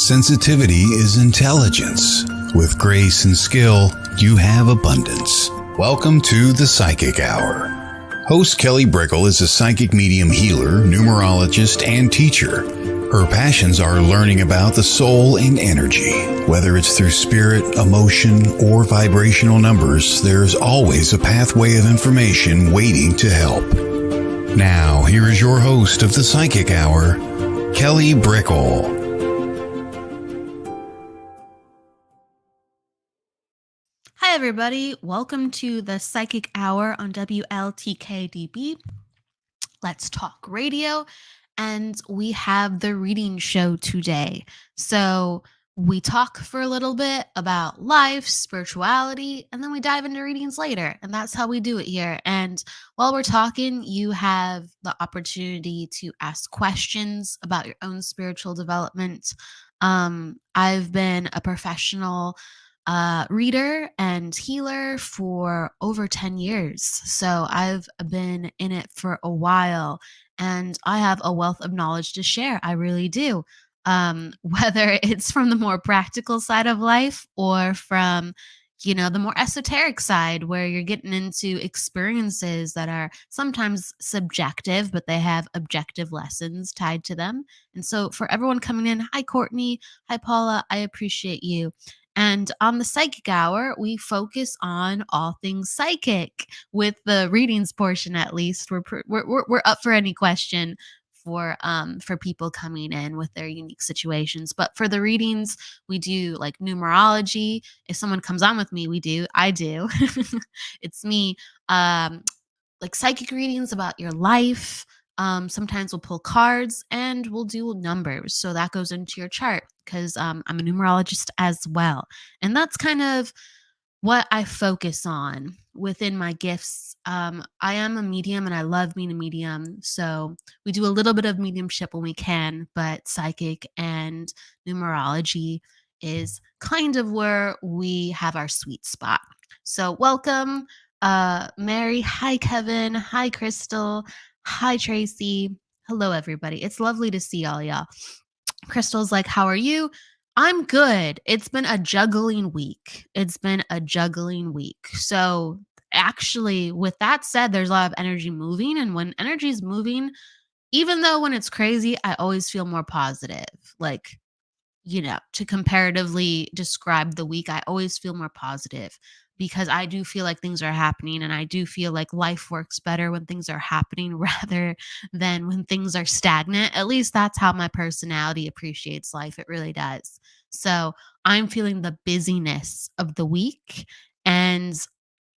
Sensitivity is intelligence. With grace and skill, you have abundance. Welcome to the Psychic Hour. Host Kelly Brickel is a psychic medium healer, numerologist, and teacher. Her passions are learning about the soul and energy. Whether it's through spirit, emotion, or vibrational numbers, there's always a pathway of information waiting to help. Now, here is your host of the Psychic Hour, Kelly Brickel. Hi, everybody. Welcome to the Psychic Hour on WLTK-DB. Let's Talk Radio. And we have the reading show today. So we talk for a little bit about life, spirituality, and then we dive into readings later. And that's how we do it here. And while we're talking, you have the opportunity to ask questions about your own spiritual development. I've been a professional reader and healer for over 10 years. So I've been in it for a while and I have a wealth of knowledge to share. I really do. Whether it's from the more practical side of life or from, the more esoteric side where you're getting into experiences that are sometimes subjective, but they have objective lessons tied to them. And so for everyone coming in, hi, Courtney. Hi, Paula. I appreciate you. And on the Psychic Hour, we focus on all things psychic with the readings portion. At least we're up for any question for people coming in with their unique situations. But for the readings, we do like numerology. If someone comes on with me, I do. It's me. Like psychic readings about your life. Sometimes we'll pull cards and we'll do numbers. So that goes into your chart because I'm a numerologist as well. And that's kind of what I focus on within my gifts. I am a medium and I love being a medium. So we do a little bit of mediumship when we can, but psychic and numerology is kind of where we have our sweet spot. So welcome, Mary. Hi, Kevin. Hi, Crystal. Hi, Tracy. Hello, everybody. It's lovely to see all y'all. Crystal's like, how are you? I'm good. It's been a juggling week. So actually, with that said, there's a lot of energy moving. And when energy is moving, even though when it's crazy, I always feel more positive. Like, to comparatively describe the week, I always feel more positive because I do feel like things are happening and I do feel like life works better when things are happening rather than when things are stagnant. At least that's how my personality appreciates life. It really does. So I'm feeling the busyness of the week and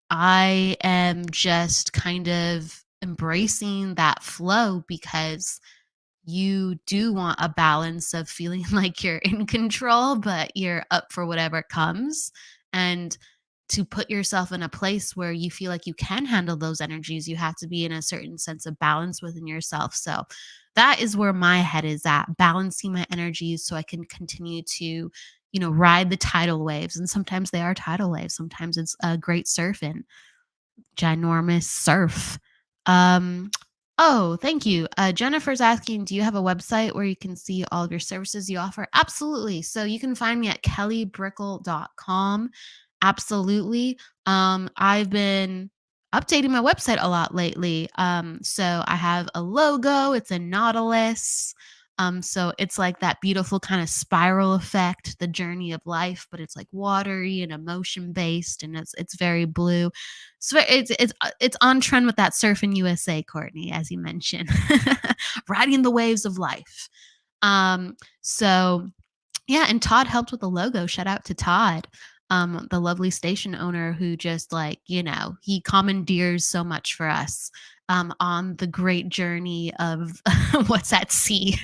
I am just kind of embracing that flow because you do want a balance of feeling like you're in control, but you're up for whatever comes. And to put yourself in a place where you feel like you can handle those energies, you have to be in a certain sense of balance within yourself. So that is where my head is at, balancing my energies so I can continue to, ride the tidal waves. And sometimes they are tidal waves. Sometimes it's a great surfing, ginormous surf. Oh, thank you. Jennifer's asking, do you have a website where you can see all of your services you offer? Absolutely. So you can find me at kellybrickel.com. Absolutely. I've been updating my website a lot lately. So I have a logo. It's a nautilus. So it's like that beautiful kind of spiral effect, the journey of life, but it's like watery and emotion based, and it's very blue. So it's on trend with that surfing USA, Courtney, as you mentioned, riding the waves of life. So yeah, and Todd helped with the logo. Shout out to Todd. The lovely station owner who just he commandeers so much for us on the great journey of what's at sea.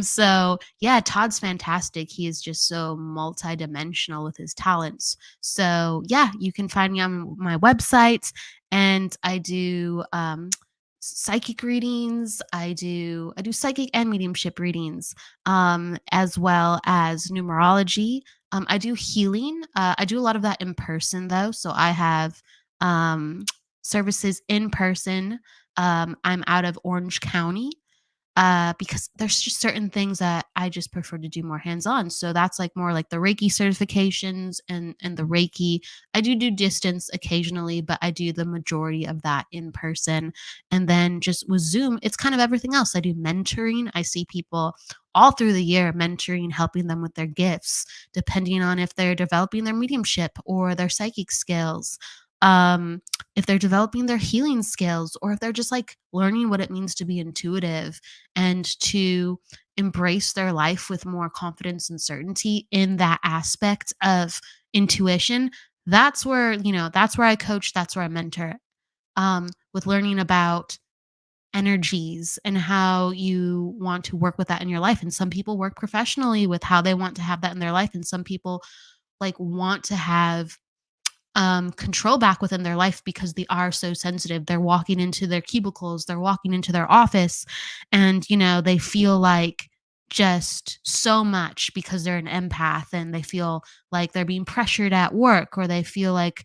So yeah, Todd's fantastic. He is just so multidimensional with his talents. So yeah, you can find me on my website and I do psychic readings. I do psychic and mediumship readings, as well as numerology. I do healing. I do a lot of that in person though. So I have services in person. I'm out of Orange County. because there's just certain things that I just prefer to do more hands-on. So that's like more like the Reiki certifications and the Reiki. I do distance occasionally, but I do the majority of that in person. And then just with Zoom, it's kind of everything else. I do mentoring. I see people all through the year mentoring, helping them with their gifts, depending on if they're developing their mediumship or their psychic skills. Um, if they're developing their healing skills, or if they're just like learning what it means to be intuitive and to embrace their life with more confidence and certainty in that aspect of intuition. That's where, that's where I coach, that's where I mentor, with learning about energies and how you want to work with that in your life. And some people work professionally with how they want to have that in their life. And some people like want to have control back within their life because they are so sensitive. They're walking into their cubicles, they're walking into their office, and they feel like just so much because they're an empath, and they feel like they're being pressured at work, or they feel like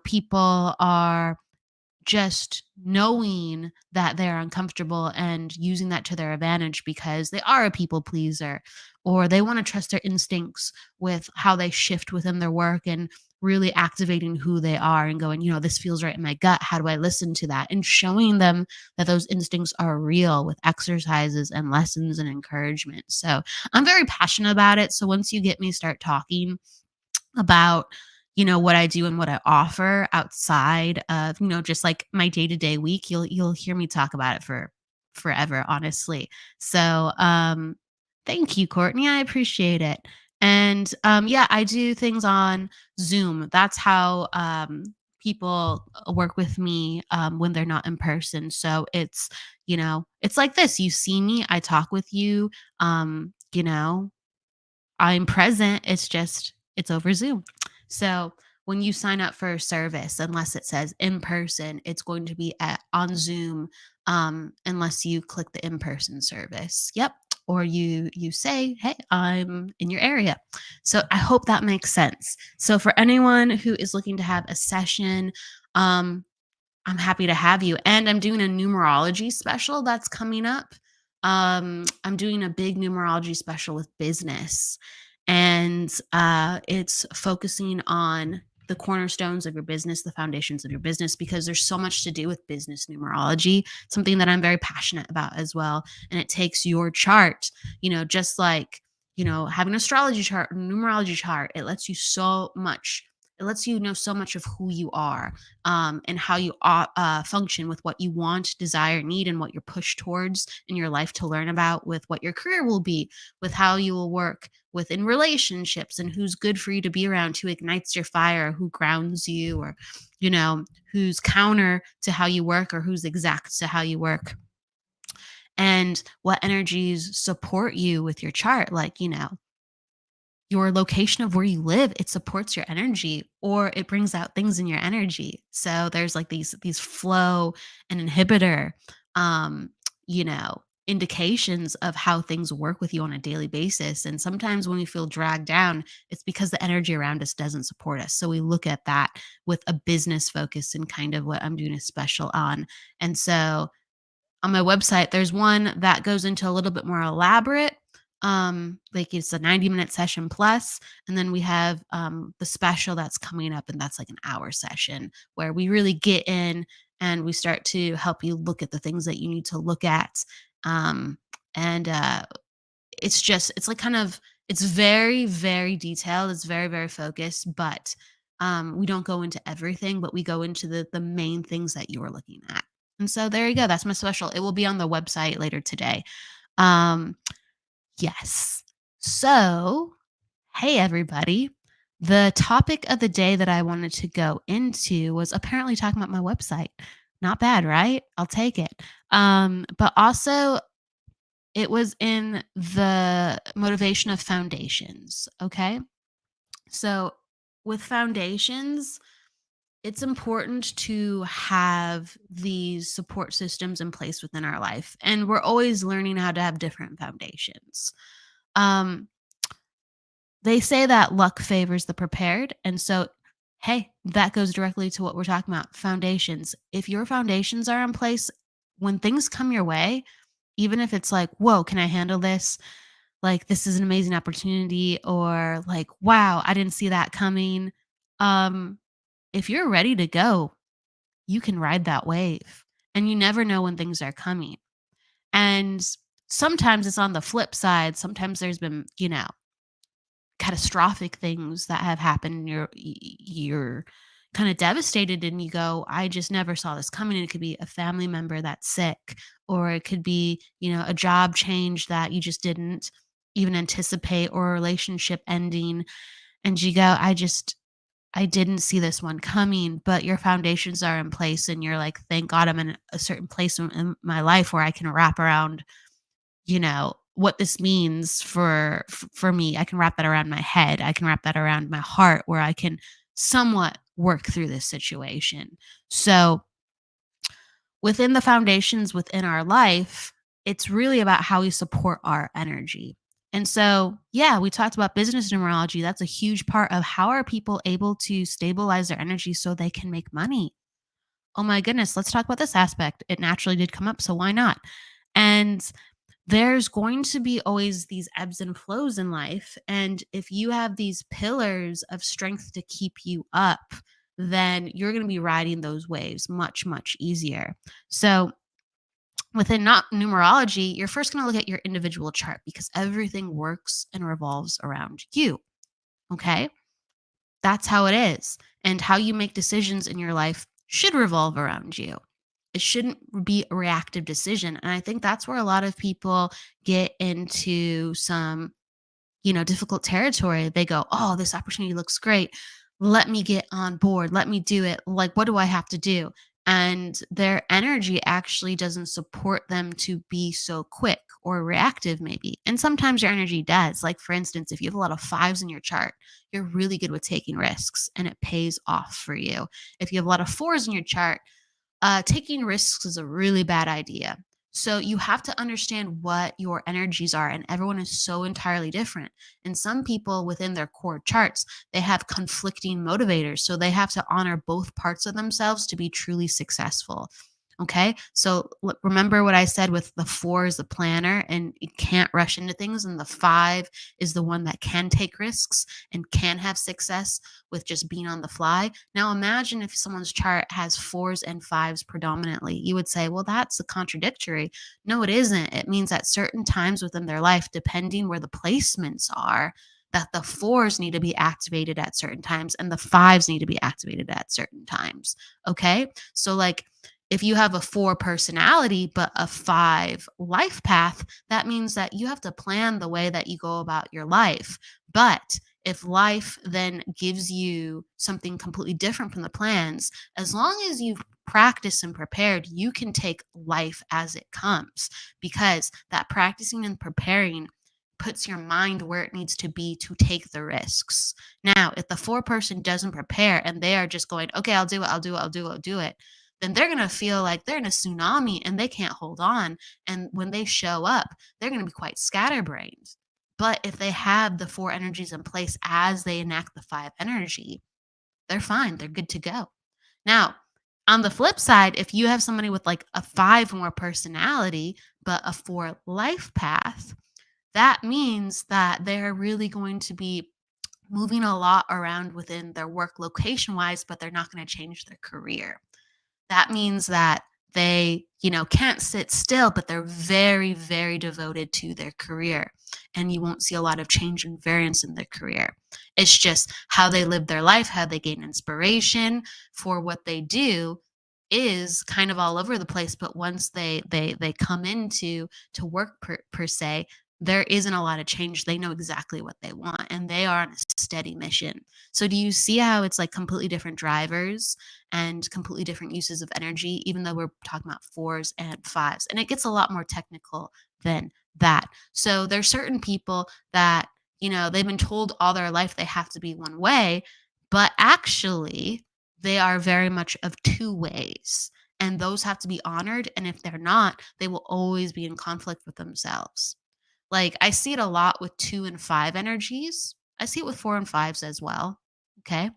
people are just knowing that they're uncomfortable and using that to their advantage because they are a people pleaser, or they want to trust their instincts with how they shift within their work and really activating who they are and going, this feels right in my gut. How do I listen to that? And showing them that those instincts are real with exercises and lessons and encouragement. So I'm very passionate about it. So once you get me start talking about what I do and what I offer outside of just like my day-to-day week, you'll hear me talk about it for forever, honestly. So thank you, Courtney, I appreciate it. And yeah, I do things on Zoom. That's how people work with me when they're not in person. So it's like this: you see me, I talk with you, I'm present. It's just it's over Zoom. So when you sign up for a service, unless it says in person, it's going to be on Zoom, unless you click the in person service. Yep. Or you say, hey, I'm in your area. So I hope that makes sense. So for anyone who is looking to have a session, I'm happy to have you. And I'm doing a numerology special that's coming up. I'm doing a big numerology special with business, and it's focusing on the cornerstones of your business, the foundations of your business, because there's so much to do with business numerology, something that I'm very passionate about as well. And it takes your chart, just like, having an astrology chart or numerology chart, it lets you so much. It lets you know so much of who you are, and how you function with what you want, desire, need, and what you're pushed towards in your life to learn about, with what your career will be, with how you will work within relationships, and who's good for you to be around, who ignites your fire, who grounds you, or, who's counter to how you work or who's exact to how you work. And what energies support you with your chart, like, your location of where you live, it supports your energy, or it brings out things in your energy. So there's like these flow and inhibitor um you know indications of how things work with you on a daily basis. And sometimes when we feel dragged down, it's because the energy around us doesn't support us. So we look at that with a business focus, and kind of what I'm doing a special on. And so on my website, there's one that goes into a little bit more elaborate. Like it's a 90-minute session plus, and then we have the special that's coming up, and that's like an hour session where we really get in and we start to help you look at the things that you need to look at. Um, and it's like kind of it's very, very detailed. It's very, very focused, but we don't go into everything, but we go into the main things that you are looking at. And so there you go. That's my special. It will be on the website later today. Um, yes. So, hey, everybody. The topic of the day that I wanted to go into was apparently talking about my website. Not bad, right? I'll take it. But also, it was in the motivation of foundations. Okay. So, with foundations, it's important to have these support systems in place within our life. And we're always learning how to have different foundations. Um, they say that luck favors the prepared. And so, hey, that goes directly to what we're talking about, foundations. If your foundations are in place, when things come your way, even if it's like, whoa, can I handle this? Like, this is an amazing opportunity, or like, wow, I didn't see that coming. Um, if you're ready to go, you can ride that wave, and you never know when things are coming. And sometimes it's on the flip side. Sometimes there's been, catastrophic things that have happened, and you're kind of devastated, and you go, I just never saw this coming. And it could be a family member that's sick, or it could be, a job change that you just didn't even anticipate, or a relationship ending, and you go, I didn't see this one coming. But your foundations are in place, and you're like, thank God I'm in a certain place in my life where I can wrap around, what this means for me. I can wrap that around my head. I can wrap that around my heart, where I can somewhat work through this situation. So within the foundations within our life, it's really about how we support our energy. And so, yeah, we talked about business numerology. That's a huge part of how are people able to stabilize their energy so they can make money. Oh my goodness, let's talk about this aspect. It naturally did come up, so why not? And there's going to be always these ebbs and flows in life. And if you have these pillars of strength to keep you up, then you're going to be riding those waves much, much easier. So, within not numerology, you're first going to look at your individual chart, because everything works and revolves around you. Okay. That's how it is. And how you make decisions in your life should revolve around you. It shouldn't be a reactive decision. And I think that's where a lot of people get into some, difficult territory. They go, oh, this opportunity looks great. Let me get on board. Let me do it. Like, what do I have to do? And their energy actually doesn't support them to be so quick or reactive, maybe. And sometimes your energy does. Like, for instance, if you have a lot of fives in your chart, you're really good with taking risks, and it pays off for you. If you have a lot of fours in your chart, taking risks is a really bad idea. So you have to understand what your energies are, and everyone is so entirely different. And some people within their core charts, they have conflicting motivators. So they have to honor both parts of themselves to be truly successful. Okay. So remember what I said with the four is the planner, and you can't rush into things. And the five is the one that can take risks and can have success with just being on the fly. Now, imagine if someone's chart has fours and fives predominantly. You would say, well, that's a contradictory. No, it isn't. It means at certain times within their life, depending where the placements are, that the fours need to be activated at certain times and the fives need to be activated at certain times. Okay. So, like, if you have a four personality but a five life path, that means that you have to plan the way that you go about your life. But if life then gives you something completely different from the plans, as long as you've practiced and prepared, you can take life as it comes, because that practicing and preparing puts your mind where it needs to be to take the risks. Now, if the four person doesn't prepare and they are just going, okay, I'll do it, I'll do it, I'll do it, I'll do it, then they're going to feel like they're in a tsunami and they can't hold on. And when they show up, they're going to be quite scatterbrained. But if they have the four energies in place as they enact the five energy, they're fine. They're good to go. Now, on the flip side, if you have somebody with like a five more personality, but a four life path, that means that they're really going to be moving a lot around within their work location wise, but they're not going to change their career. That means that they, can't sit still, but they're very, very devoted to their career. And you won't see a lot of change and variance in their career. It's just how they live their life, how they gain inspiration for what they do is kind of all over the place. But once they come into to work per se, there isn't a lot of change. They know exactly what they want, and they are on a steady mission. So do you see how it's like completely different drivers and completely different uses of energy, even though we're talking about fours and fives? And it gets a lot more technical than that. So there's certain people that, they've been told all their life they have to be one way, but actually they are very much of two ways. And those have to be honored. And if they're not, they will always be in conflict with themselves. Like, I see it a lot with two and five energies. I see it with four and fives as well. Okay.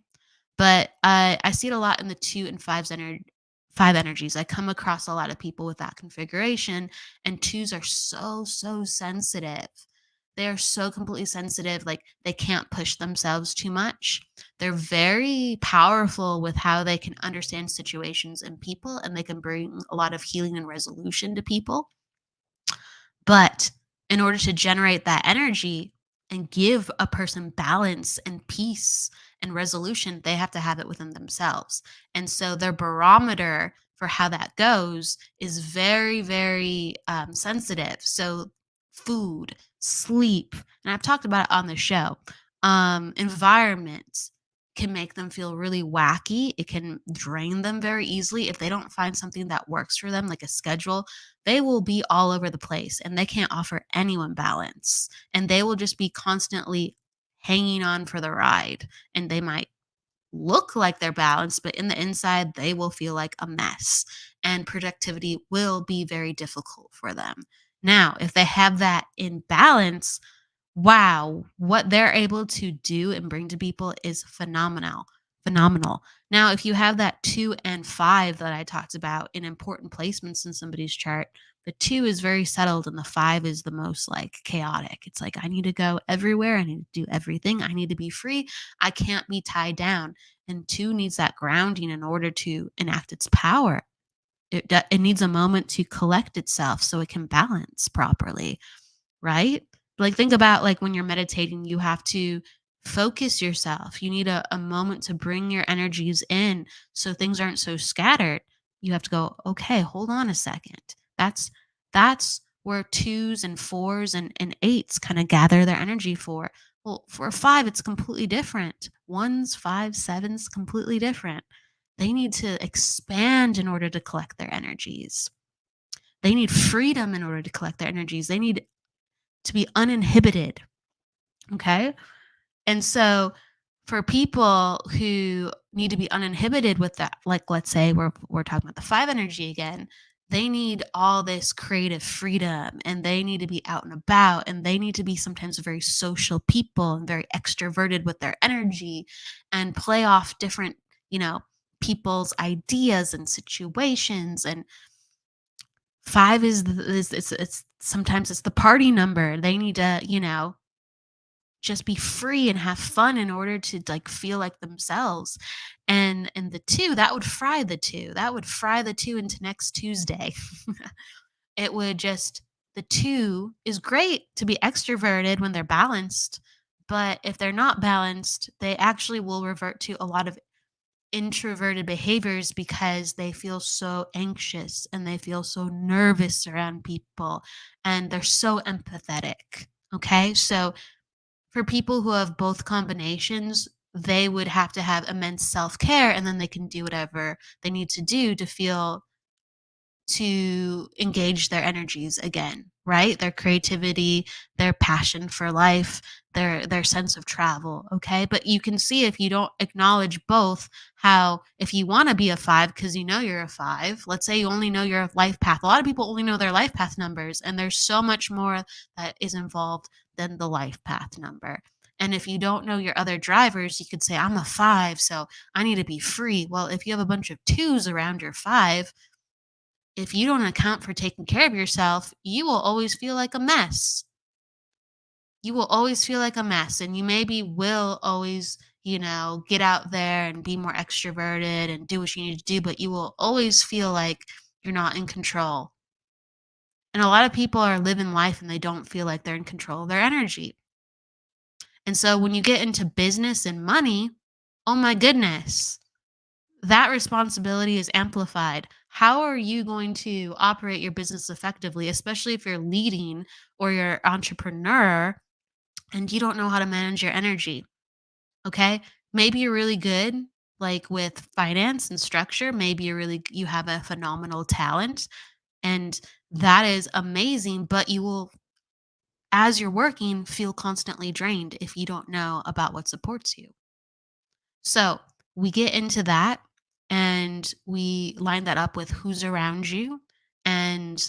But I see it a lot in the five energies. I come across a lot of people with that configuration, and twos are so sensitive. They are so completely sensitive, like they can't push themselves too much. They're very powerful with how they can understand situations and people, and they can bring a lot of healing and resolution to people. But in order to generate that energy and give a person balance and peace and resolution, they have to have it within themselves. And so their barometer for how that goes is very sensitive. So food, sleep, and I've talked about it on the show, environment can make them feel really wacky. It can drain them very easily if they don't find something that works for them, like a schedule. They will be all over the place and they can't offer anyone balance. And they will just be constantly hanging on for the ride. And they might look like they're balanced, but in the inside, they will feel like a mess. And productivity will be very difficult for them. Now, if they have that in balance, wow, what they're able to do and bring to people is phenomenal. Phenomenal. Now, if you have that 2 and 5 that I talked about in important placements in somebody's chart, the 2 is very settled and the 5 is the most like chaotic. It's like, I need to go everywhere. I need to do everything. I need to be free. I can't be tied down. And 2 needs that grounding in order to enact its power. It needs a moment to collect itself so it can balance properly, right? Like think about like when you're meditating, you have to focus yourself. You need a moment to bring your energies in so things aren't so scattered. You have to go, okay, hold on a second. That's where twos and fours and eights kind of gather their energy for. Well, for a 5, it's completely different. Ones, fives, sevens, completely different. They need to expand in order to collect their energies. They need freedom in order to collect their energies. They need to be uninhibited. Okay. And so for people who need to be uninhibited with that, like let's say we're talking about the 5 energy again, they need all this creative freedom and they need to be out and about and they need to be sometimes very social people and very extroverted with their energy and play off different, you know, people's ideas and situations. And 5 is it's sometimes it's the party number. They need to, you know, just be free and have fun in order to like feel like themselves. And the 2, that would fry the 2. That would fry the 2 into next Tuesday. It would just the 2 is great to be extroverted when they're balanced, but if they're not balanced, they actually will revert to a lot of introverted behaviors because they feel so anxious and they feel so nervous around people and they're so empathetic. Okay. So for people who have both combinations, they would have to have immense self care and then they can do whatever they need to do to feel to engage their energies again, right? Their creativity, their passion for life, their sense of travel, okay? But you can see if you don't acknowledge both how if you want to be a 5 cuz you know you're a 5, let's say you only know your life path. A lot of people only know their life path numbers and there's so much more that is involved than the life path number. And if you don't know your other drivers, you could say I'm a 5, so I need to be free. Well, if you have a bunch of 2s around your 5, if you don't account for taking care of yourself, you will always feel like a mess. You will always feel like a mess. And you maybe will always, you know, get out there and be more extroverted and do what you need to do, but you will always feel like you're not in control. And a lot of people are living life and they don't feel like they're in control of their energy. And so when you get into business and money, oh my goodness, that responsibility is amplified. How are you going to operate your business effectively, especially if you're leading or you're an entrepreneur and you don't know how to manage your energy? Okay. Maybe you're really good like with finance and structure. Maybe you have a phenomenal talent and that is amazing, but you will, as you're working, feel constantly drained if you don't know about what supports you. So we get into that and we line that up with who's around you. And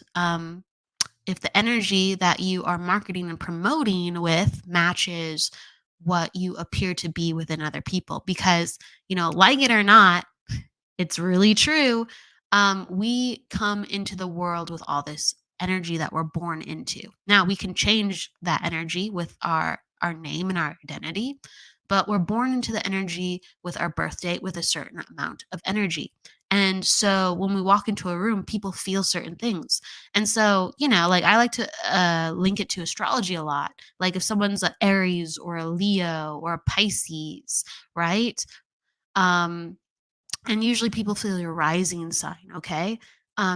if the energy that you are marketing and promoting with matches what you appear to be within other people, because, you know, like it or not, it's really true. we come into the world with all this energy that we're born into. Now we can change that energy with our name and our identity, but we're born into the energy with our birth date with a certain amount of energy. And so when we walk into a room, people feel certain things. And so, like I like to link it to astrology a lot. Like if someone's an Aries or a Leo or a Pisces, right? Um, and usually people feel your rising sign, okay?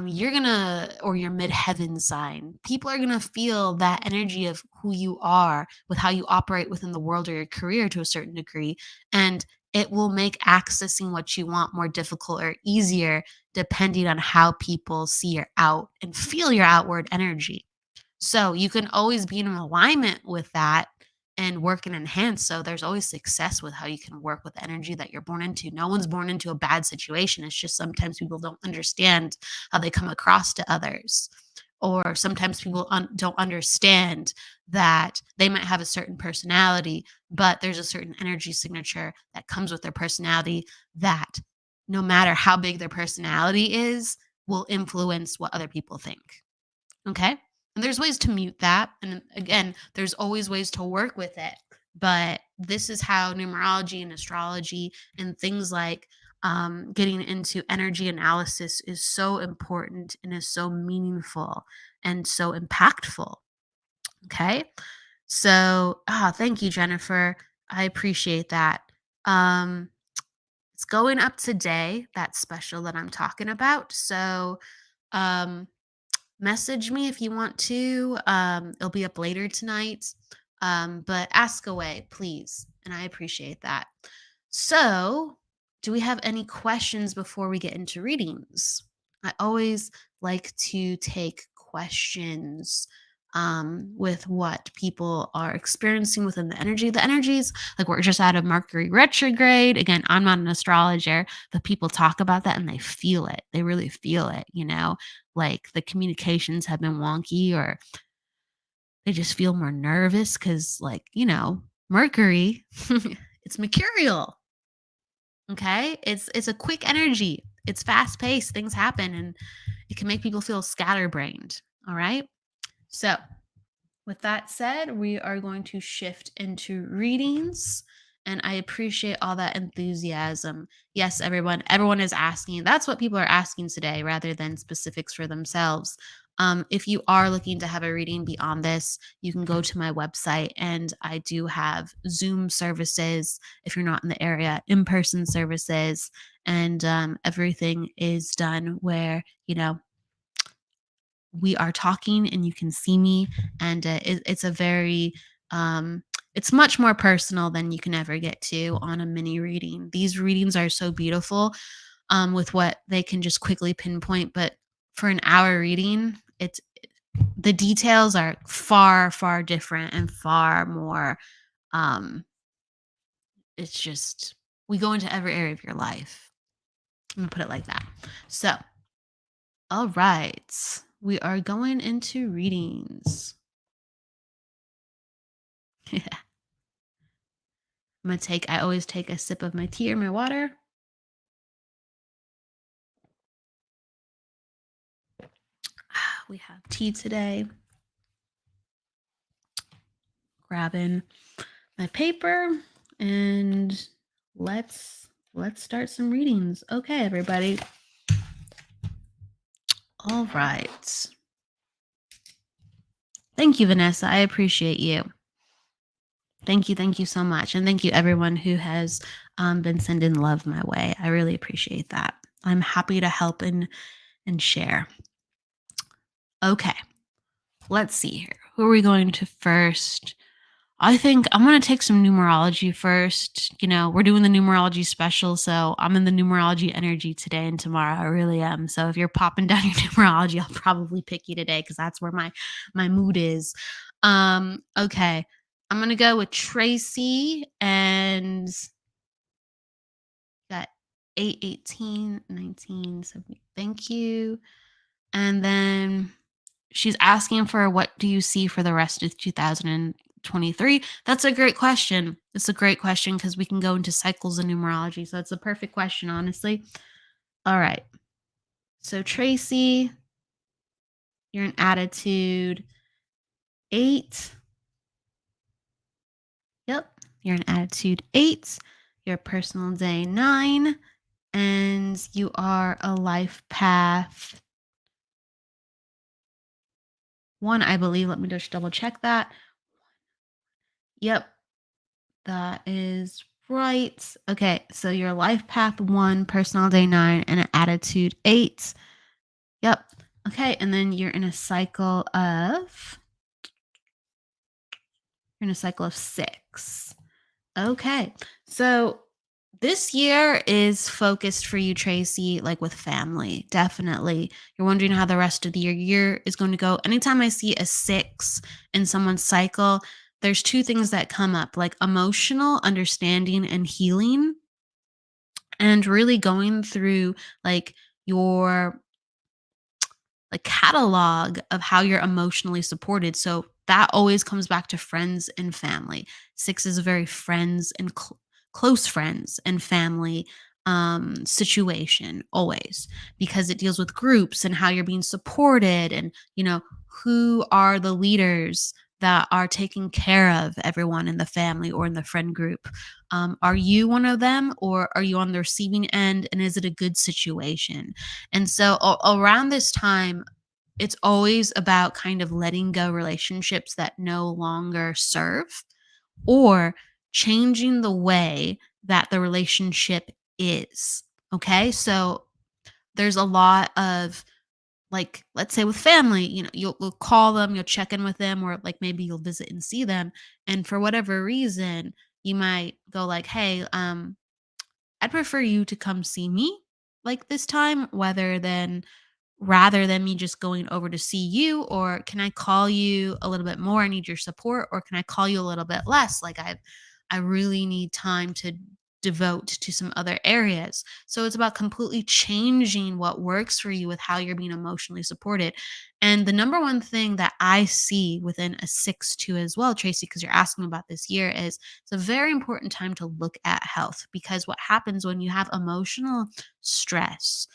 You're gonna, or your midheaven sign, people are gonna feel that energy of who you are with how you operate within the world or your career to a certain degree. And it will make accessing what you want more difficult or easier depending on how people see your out and feel your outward energy. So you can always be in alignment with that and work and enhance. So there's always success with how you can work with the energy that you're born into. No one's born into a bad situation. It's just sometimes people don't understand how they come across to others. Or sometimes people don't understand that they might have a certain personality, but there's a certain energy signature that comes with their personality that no matter how big their personality is, will influence what other people think. Okay. And there's ways to mute that. And again, there's always ways to work with it. But this is how numerology and astrology and things like getting into energy analysis is so important and is so meaningful and so impactful. Okay. So, thank you, Jennifer. I appreciate that. Um, it's going up today, that special that I'm talking about. So, um, message me if you want to. It'll be up later tonight. But ask away, please. And I appreciate that. So, do we have any questions before we get into readings? I always like to take questions with what people are experiencing within the energy. The energies, like we're just out of Mercury retrograde. Again, I'm not an astrologer, but people talk about that and they feel it. They really feel it. Like the communications have been wonky or they just feel more nervous because, like, Mercury, it's mercurial. Okay. It's a quick energy. It's fast paced. Things happen and it can make people feel scatterbrained. All right. So with that said, we are going to shift into readings. And I appreciate all that enthusiasm. Yes, everyone is asking. That's what people are asking today rather than specifics for themselves. If you are looking to have a reading beyond this, you can go to my website and I do have Zoom services if you're not in the area, in person services, and everything is done where, we are talking and you can see me and it's a very it's much more personal than you can ever get to on a mini reading. These readings are so beautiful with what they can just quickly pinpoint, but for an hour reading, it's the details are far far different and far more um it's just we go into every area of your life. I'm gonna put it like that. So all right, we are going into readings. I always take a sip of my tea or my water. We have tea today. Grabbing my paper and let's start some readings. Okay, everybody. All right. Thank you, Vanessa. I appreciate you. Thank you so much. And thank you everyone who has been sending love my way. I really appreciate that. I'm happy to help and share. Okay, let's see here. Who are we going to first? I think I'm going to take some numerology first. We're doing the numerology special, so I'm in the numerology energy today and tomorrow. I really am. So if you're popping down your numerology, I'll probably pick you today because that's where my mood is. Okay. I'm going to go with Tracy and got 818 19 70. Thank you. And then she's asking for what do you see for the rest of 2023? That's a great question. It's a great question because we can go into cycles of numerology. So it's a perfect question, honestly. All right. So, Tracy, you're an attitude 8. Yep. You're an attitude 8. Your personal day 9. And you are a life path 1, I believe. Let me just double check that. Yep. That is right. Okay. So your life path 1, personal day 9, and an attitude 8. Yep. Okay. And then you're in a cycle of 6. Okay. So this year is focused for you, Tracy, like with family. Definitely. You're wondering how the rest of the year is going to go. Anytime I see a 6 in someone's cycle, there's 2 things that come up, like emotional understanding and healing, and really going through like your like catalog of how you're emotionally supported. So that always comes back to friends and family. 6 is a very friends and close friends and family situation always, because it deals with groups and how you're being supported, and who are the leaders that are taking care of everyone in the family or in the friend group. Are you one of them, or are you on the receiving end, and is it a good situation? And so around this time, it's always about kind of letting go relationships that no longer serve, or changing the way that the relationship is. Okay. So there's a lot of, like, let's say with family, you'll call them, you'll check in with them, or like maybe you'll visit and see them. And for whatever reason, you might go like, hey, I'd prefer you to come see me like this time, rather than me just going over to see you, or can I call you a little bit more? I need your support, or can I call you a little bit less? Like I really need time to devote to some other areas. So it's about completely changing what works for you with how you're being emotionally supported. And the number one thing that I see within a 6-2 as well, Tracy, because you're asking about this year, is it's a very important time to look at health, because what happens when you have emotional stress,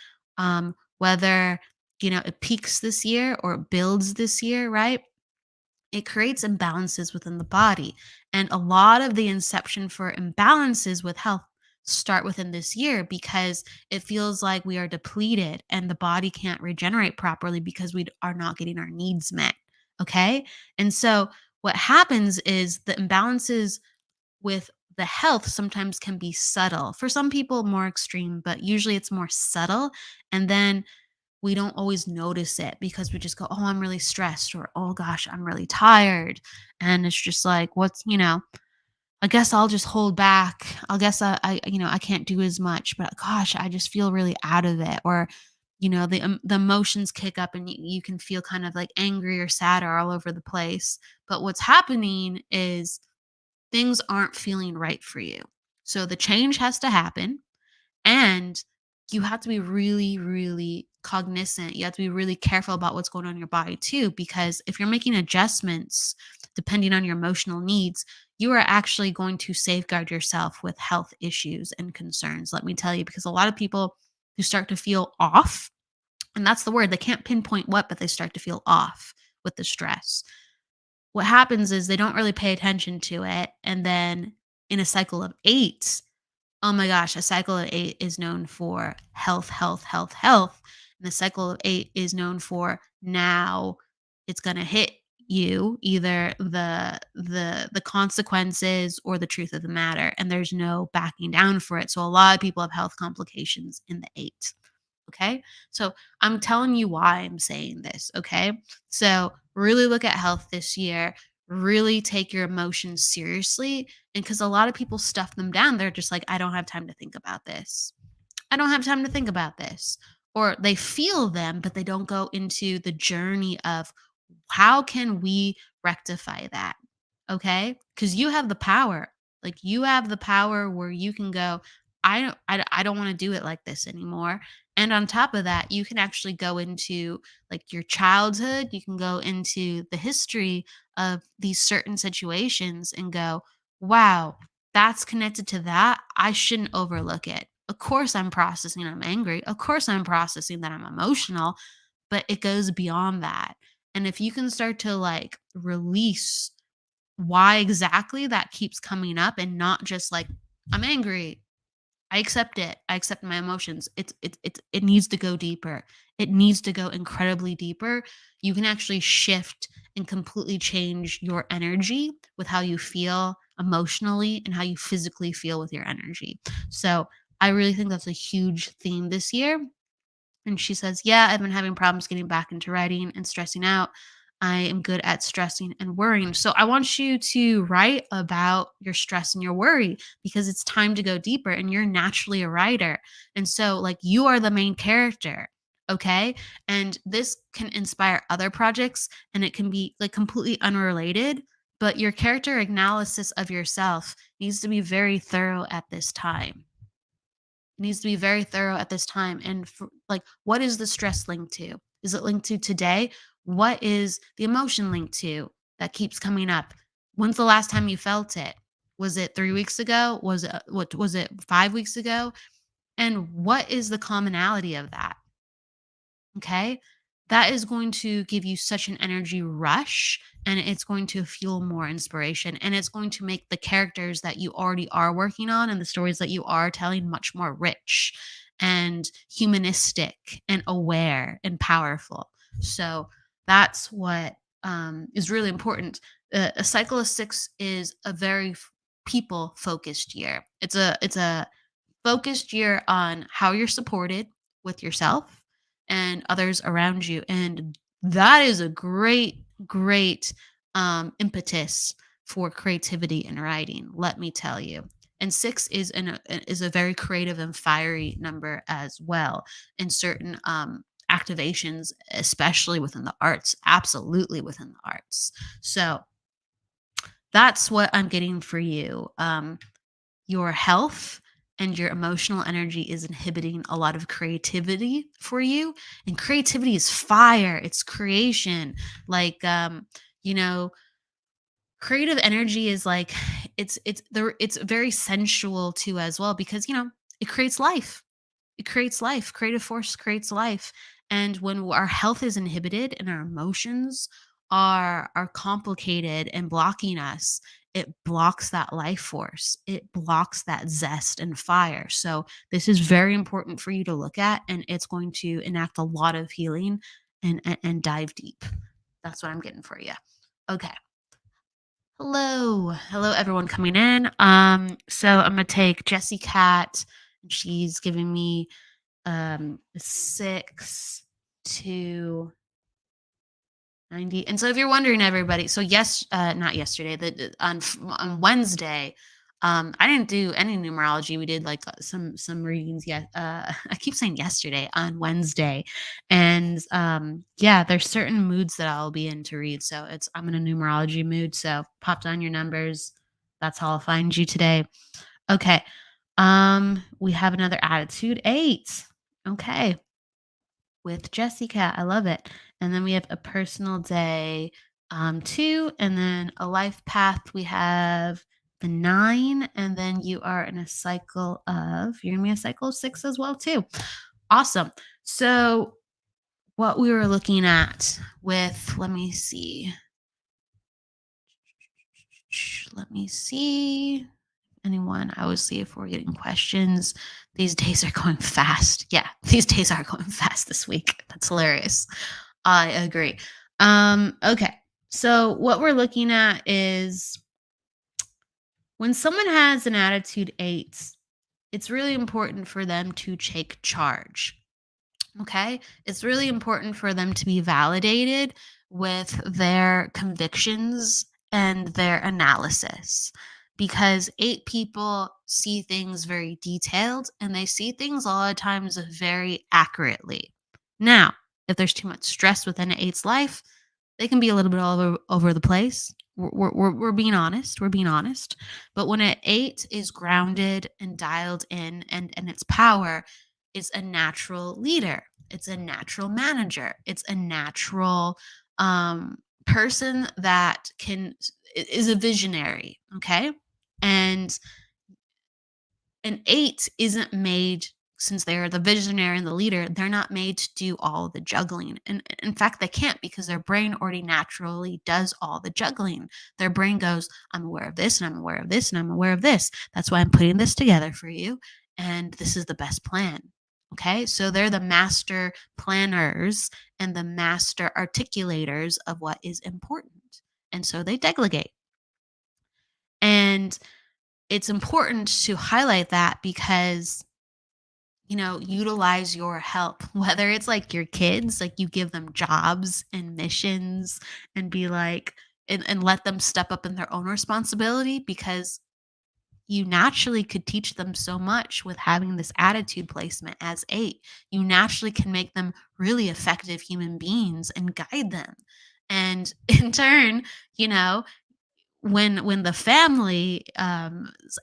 whether it peaks this year or it builds this year, right? It creates imbalances within the body. And a lot of the inception for imbalances with health start within this year, because it feels like we are depleted and the body can't regenerate properly because we are not getting our needs met. Okay. And so what happens is the imbalances with the health sometimes can be subtle. For some people, more extreme, but usually it's more subtle. And then we don't always notice it because we just go, "Oh, I'm really stressed," or, "Oh gosh, I'm really tired." And it's just like, I guess I'll just hold back. I guess I can't do as much, but gosh, I just feel really out of it. Or, the emotions kick up, and you can feel kind of like angry or sad or all over the place. But what's happening is things aren't feeling right for you. So the change has to happen, and you have to be really, really cognizant. You have to be really careful about what's going on in your body too, because if you're making adjustments depending on your emotional needs, you are actually going to safeguard yourself with health issues and concerns. Let me tell you, because a lot of people who start to feel off, and that's the word, they can't pinpoint what, but they start to feel off with the stress. What happens is they don't really pay attention to it. And then in a cycle of 8, oh my gosh, a cycle of 8 is known for health, health, health, health. And the cycle of 8 is known for, now it's going to hit you, either the consequences or the truth of the matter, and there's no backing down for it. So a lot of people have health complications in the 8. Okay? So I'm telling you why I'm saying this, okay? So really look at health this year. Really take your emotions seriously. And because a lot of people stuff them down, they're just like, I don't have time to think about this. I don't have time to think about this. Or they feel them, but they don't go into the journey of, how can we rectify that? Okay? Because you have the power. Like, you have the power where you can go, I don't want to do it like this anymore. And on top of that, you can actually go into like your childhood, you can go into the history of these certain situations and go, wow, that's connected to that. I shouldn't overlook it. Of course, I'm processing I'm angry. Of course, I'm processing that I'm emotional, but it goes beyond that. And if you can start to like release why exactly that keeps coming up and not just like, I'm angry, I accept it. I accept my emotions. It needs to go deeper. It needs to go incredibly deeper. You can actually shift and completely change your energy with how you feel emotionally and how you physically feel with your energy. So, I really think that's a huge theme this year. And she says, "Yeah, I've been having problems getting back into writing and stressing out. I am good at stressing and worrying." So I want you to write about your stress and your worry because it's time to go deeper and you're naturally a writer. And so, like, you are the main character. Okay. And this can inspire other projects and it can be like completely unrelated. But your character analysis of yourself needs to be very thorough at this time. Needs to be very thorough at this time. And like, what is the stress linked to? Is it linked to today? What is the emotion linked to that keeps coming up? When's the last time you felt it? Was it 3 weeks ago? Was it what was it 5 weeks ago? And what is the commonality of that? Okay. That is going to give you such an energy rush and it's going to fuel more inspiration and it's going to make the characters that you already are working on and the stories that you are telling much more rich and humanistic and aware and powerful. So that's what is really important. A cycle of six is a very people focused year. It's a focused year on how you're supported with yourself and others around you. And that is a great impetus for creativity and writing, let me tell you. And six is a very creative and fiery number as well in certain activations, especially within the arts, absolutely within the arts. So that's what I'm getting for you. Your health and your emotional energy is inhibiting a lot of creativity for you, and creativity is fire, it's creation. Like you know creative energy is like it's very sensual too as well because it creates life. It creates life. Creative force creates life. And when our health is inhibited and our emotions are complicated and blocking us, it blocks that life force. It blocks that zest and fire. So this is very important for you to look at, and it's going to enact a lot of healing and dive deep. That's what I'm getting for you. Okay. Hello everyone coming in. So I'm gonna take Jessie Cat. She's giving me 6 to 90. And so if you're wondering, everybody, so yes, not yesterday, on Wednesday, I didn't do any numerology. We did like some readings. Yet I keep saying yesterday on Wednesday, and yeah, there's certain moods that I'll be in to read. So I'm in a numerology mood. So pop down your numbers. That's how I'll find you today. Okay. We have another attitude 8. Okay, with Jessica. I love it. And then we have a personal day 2, and then a life path. We have the 9, and then you are in a cycle of you're gonna be a cycle of 6 as well too. Awesome. So what we were looking at with let me see anyone. I always see if we're getting questions. These days are going fast. Yeah, these days are going fast this week. That's hilarious. I agree. Okay. So what we're looking at is when someone has an attitude 8, it's really important for them to take charge. Okay? It's really important for them to be validated with their convictions and their analysis because 8 people see things very detailed and they see things a lot of times very accurately. Now, if there's too much stress within an 8's life, they can be a little bit all over the place. We're being honest. We're being honest. But when an 8 is grounded and dialed in and its power, is a natural leader. It's a natural manager. It's a natural person that is a visionary. Okay. And An 8 isn't made, since they're the visionary and the leader, they're not made to do all the juggling. And in fact, they can't, because their brain already naturally does all the juggling. Their brain goes, I'm aware of this, and I'm aware of this, and I'm aware of this. That's why I'm putting this together for you. And this is the best plan. Okay. So they're the master planners and the master articulators of what is important. And so they delegate. And it's important to highlight that, because utilize your help, whether it's like your kids, like you give them jobs and missions, and be like, and let them step up in their own responsibility, because you naturally could teach them so much with having this attitude placement as 8. You naturally can make them really effective human beings and guide them. And in turn, you know, when the family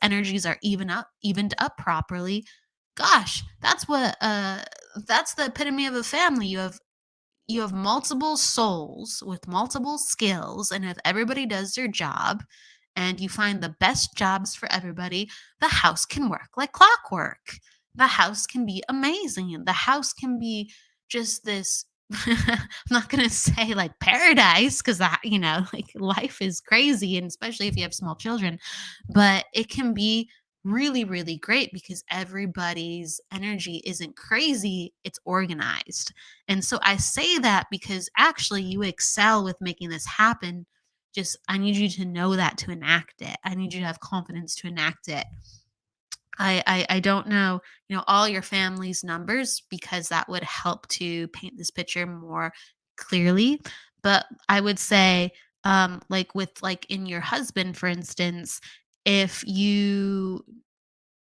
energies are evened up properly, gosh, that's the epitome of a family. You have multiple souls with multiple skills, and if everybody does their job and you find the best jobs for everybody, the house can work like clockwork. The house can be amazing, and the house can be just this I'm not going to say like paradise, because that, like life is crazy, and especially if you have small children, but it can be really, really great, because everybody's energy isn't crazy, it's organized. And so I say that because actually you excel with making this happen. Just, I need you to know that, to enact it. I need you to have confidence to enact it. I don't know, all your family's numbers, because that would help to paint this picture more clearly. But I would say, like with, like, in your husband, for instance, if you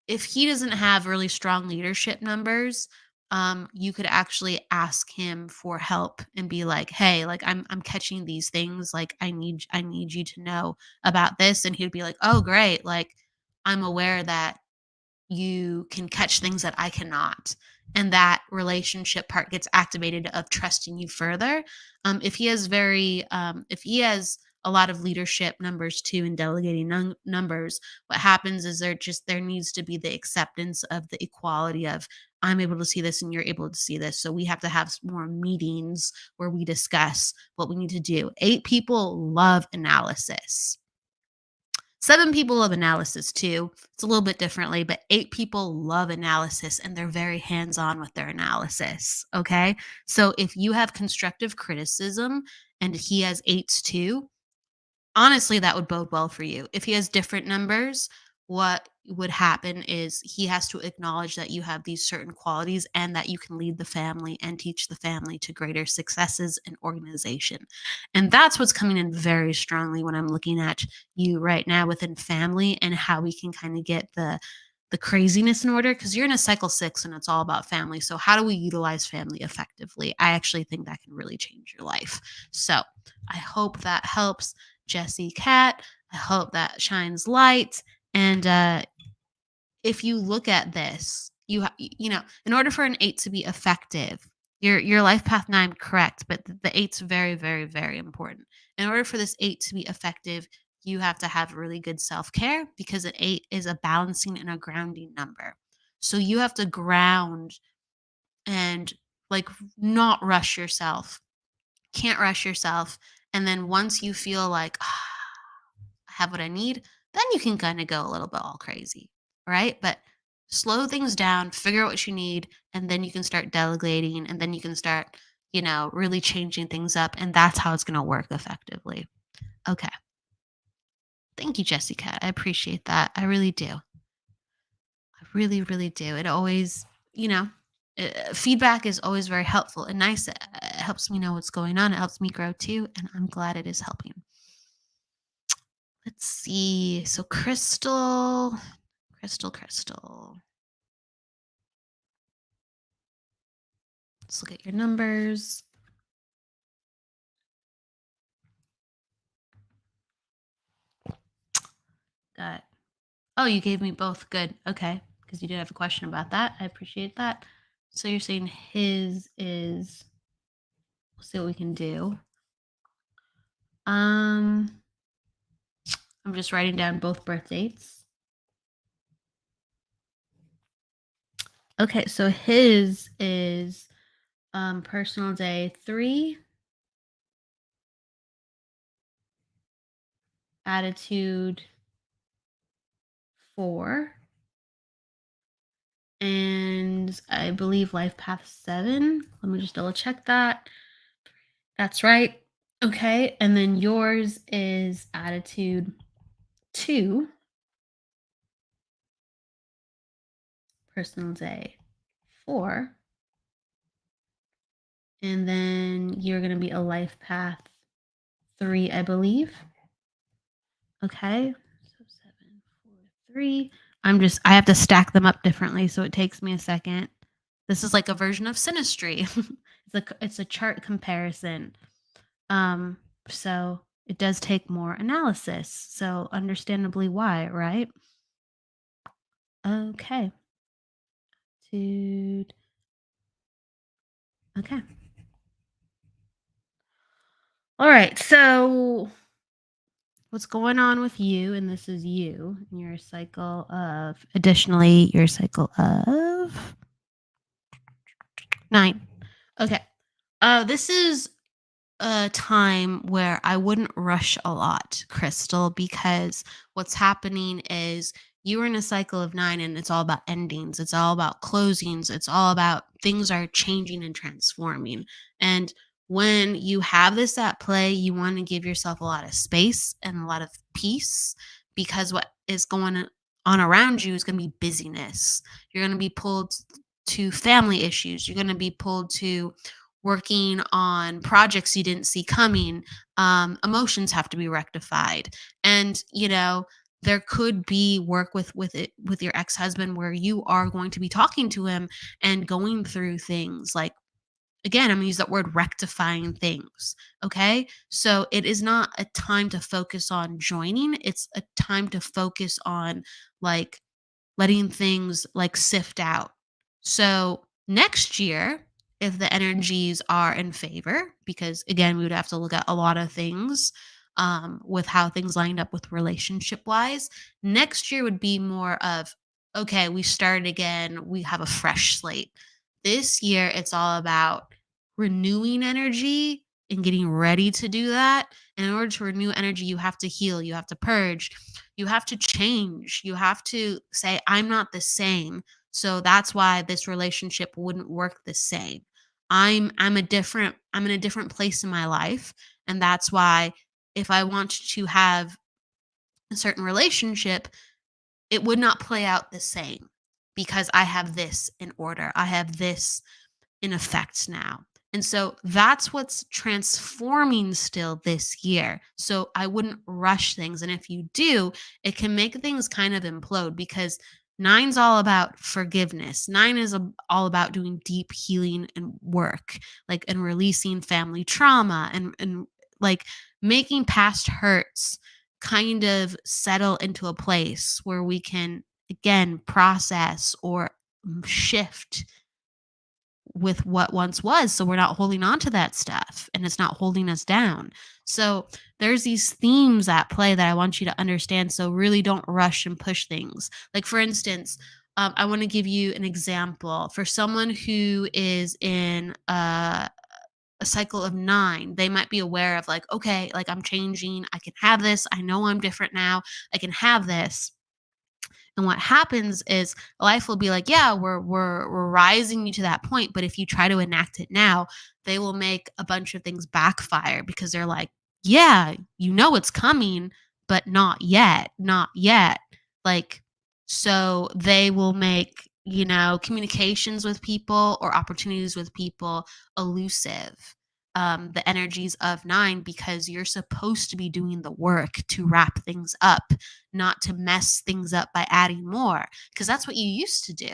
if he doesn't have really strong leadership numbers, you could actually ask him for help and be like, "Hey, like I'm catching these things. Like I need you to know about this." And he'd be like, "Oh, great. Like I'm aware that you can catch things that I cannot." And that relationship part gets activated of trusting you further. If he has a lot of leadership numbers too, and delegating numbers, what happens is there needs to be the acceptance of the equality of, I'm able to see this and you're able to see this. So we have to have more meetings where we discuss what we need to do. 8 people love analysis. 7 people love analysis too. It's a little bit differently, but 8 people love analysis, and they're very hands on with their analysis. Okay. So if you have constructive criticism and he has 8s too, honestly, that would bode well for you. If he has different numbers, what would happen is he has to acknowledge that you have these certain qualities, and that you can lead the family and teach the family to greater successes and organization. And that's what's coming in very strongly when I'm looking at you right now within family, and how we can kind of get the craziness in order, because you're in a cycle 6 and it's all about family. So how do we utilize family effectively? I actually think that can really change your life. So I hope that helps, Jesse Cat. I hope that shines light. And if you look at this, in order for an 8 to be effective, your life path 9, correct, but the 8's very, very, very important. In order for this 8 to be effective, you have to have really good self-care, because an 8 is a balancing and a grounding number. So you have to ground and, like, not rush yourself. Can't rush yourself. And then once you feel like, I have what I need, then you can kind of go a little bit all crazy, right? But slow things down, figure out what you need, and then you can start delegating, and then you can start, really changing things up. And that's how it's going to work effectively. Okay. Thank you, Jessica. I appreciate that. I really do. I really, really do. It always, feedback is always very helpful and nice. It helps me know what's going on. It helps me grow too. And I'm glad it is helping. Let's see. So Crystal. Let's look at your numbers. Got Oh, you gave me both. Good. Okay. Because you did have a question about that. I appreciate that. So you're saying his is, we'll see what we can do. I'm just writing down both birth dates. Okay, so his is personal day 3, attitude 4, and I believe life path 7. Let me just double check that. That's right. Okay, and then yours is attitude 2, personal day 4, and then you're going to be a life path 3, I believe. Okay. So 7, 4, 3. I have to stack them up differently, so it takes me a second. This is like a version of synastry. It's a chart comparison. Um, so it does take more analysis. So understandably why, right? Okay. Dude. Okay. All right. So what's going on with you? And this is you and your cycle of, additionally, your cycle of 9. Okay. This is a time where I wouldn't rush a lot, Crystal, because what's happening is you're in a cycle of 9 and it's all about endings. It's all about closings. It's all about things are changing and transforming. And when you have this at play, you want to give yourself a lot of space and a lot of peace because what is going on around you is going to be busyness. You're going to be pulled to family issues. You're going to be pulled to working on projects you didn't see coming. Emotions have to be rectified, and there could be work with your ex-husband where you are going to be talking to him and going through things like, again, I'm going to use that word, rectifying things. Okay, so it is not a time to focus on joining, it's a time to focus on like letting things like sift out. So next year, if the energies are in favor, because again, we would have to look at a lot of things with how things lined up with relationship wise. Next year would be more of, okay, we start again, we have a fresh slate. This year, it's all about renewing energy and getting ready to do that. And in order to renew energy, you have to heal, you have to purge, you have to change. You have to say, I'm not the same. So that's why this relationship wouldn't work the same. I'm in a different place in my life. And that's why if I want to have a certain relationship, it would not play out the same because I have this in order. I have this in effect now. And so that's what's transforming still this year. So I wouldn't rush things. And if you do, it can make things kind of implode because nine's all about forgiveness. Nine is all about doing deep healing and work, like and releasing family trauma and like making past hurts kind of settle into a place where we can again process or shift with what once was, so we're not holding on to that stuff and it's not holding us down. So there's these themes at play that I want you to understand, so really don't rush and push things. Like for instance, I want to give you an example for someone who is in a cycle of 9. They might be aware of like, okay, like I'm changing, I can have this, I know I'm different now, I can have this. And what happens is life will be like, yeah, we're rising you to that point, but if you try to enact it now, they will make a bunch of things backfire because they're like, yeah, it's coming, but not yet, not yet. Like, so they will make, communications with people or opportunities with people elusive. The energies of 9 because you're supposed to be doing the work to wrap things up, not to mess things up by adding more, because that's what you used to do.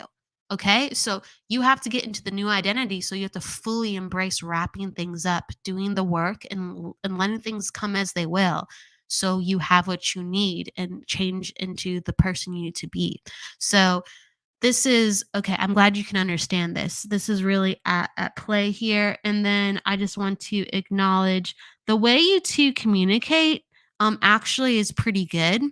Okay. So you have to get into the new identity. So you have to fully embrace wrapping things up, doing the work, and letting things come as they will. So you have what you need and change into the person you need to be. So this is okay. I'm glad you can understand this. This is really at play here. And then I just want to acknowledge the way you two communicate actually is pretty good.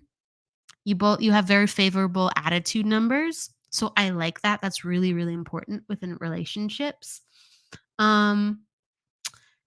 You have very favorable attitude numbers. So I like that. That's really, really important within relationships. Um,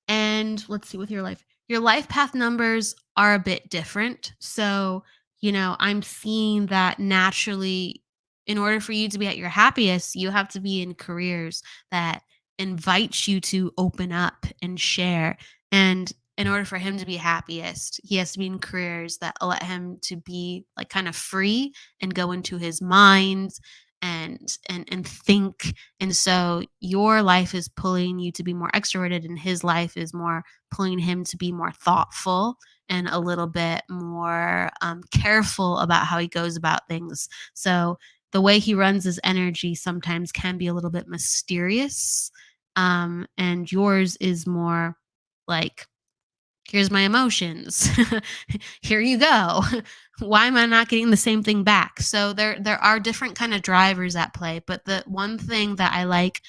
and let's see, with your life path numbers are a bit different. So, I'm seeing that naturally, in order for you to be at your happiest, you have to be in careers that invite you to open up and share. And in order for him to be happiest, he has to be in careers that let him to be like kind of free and go into his mind and think. And so your life is pulling you to be more extroverted, and his life is more pulling him to be more thoughtful and a little bit more careful about how he goes about things. So the way he runs his energy sometimes can be a little bit mysterious. And yours is more like, here's my emotions. Here you go. Why am I not getting the same thing back? So there are different kind of drivers at play, but the one thing that I like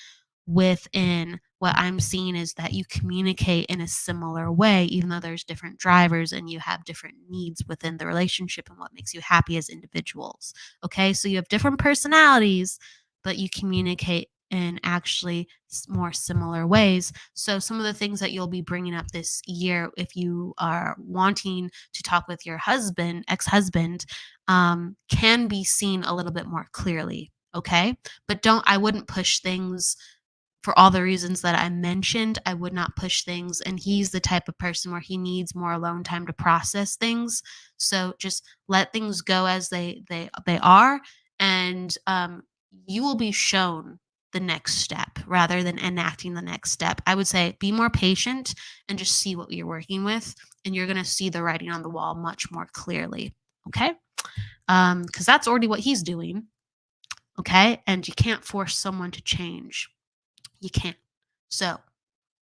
within what I'm seeing is that you communicate in a similar way, even though there's different drivers and you have different needs within the relationship and what makes you happy as individuals. Okay, so you have different personalities, but you communicate in actually more similar ways. So, some of the things that you'll be bringing up this year, if you are wanting to talk with your husband, ex husband, can be seen a little bit more clearly. Okay. But I wouldn't push things for all the reasons that I mentioned. I would not push things. And he's the type of person where he needs more alone time to process things. So just let things go as they are. And you will be shown the next step rather than enacting the next step. I would say be more patient and just see what you're working with. And you're going to see the writing on the wall much more clearly. Okay. Because that's already what he's doing. Okay. And you can't force someone to change. You can't. So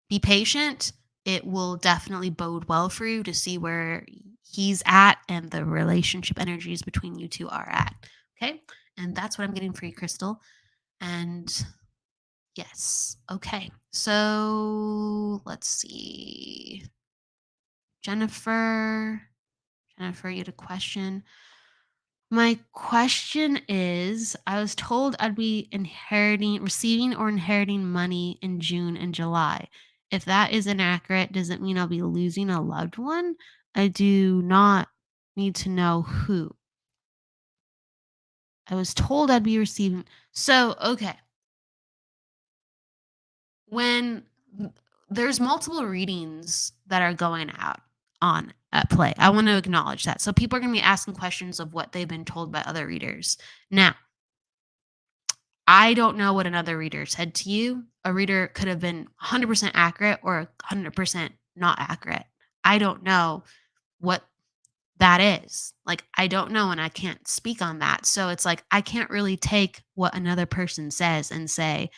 be patient. It will definitely bode well for you to see where he's at and the relationship energies between you two are at. Okay. And that's what I'm getting for you, Crystal. And yes. Okay. So let's see. Jennifer. Jennifer, you had a question. My question is, I was told I'd be receiving or inheriting money in June and July. If that is inaccurate, does it mean I'll be losing a loved one? I do not need to know who. I was told I'd be receiving. So, okay. When there's multiple readings that are going out on at play, I want to acknowledge that. So people are going to be asking questions of what they've been told by other readers. Now, I don't know what another reader said to you. A reader could have been 100% accurate or 100% not accurate. I don't know what that is. Like, I don't know, and I can't speak on that. So it's like, I can't really take what another person says and say,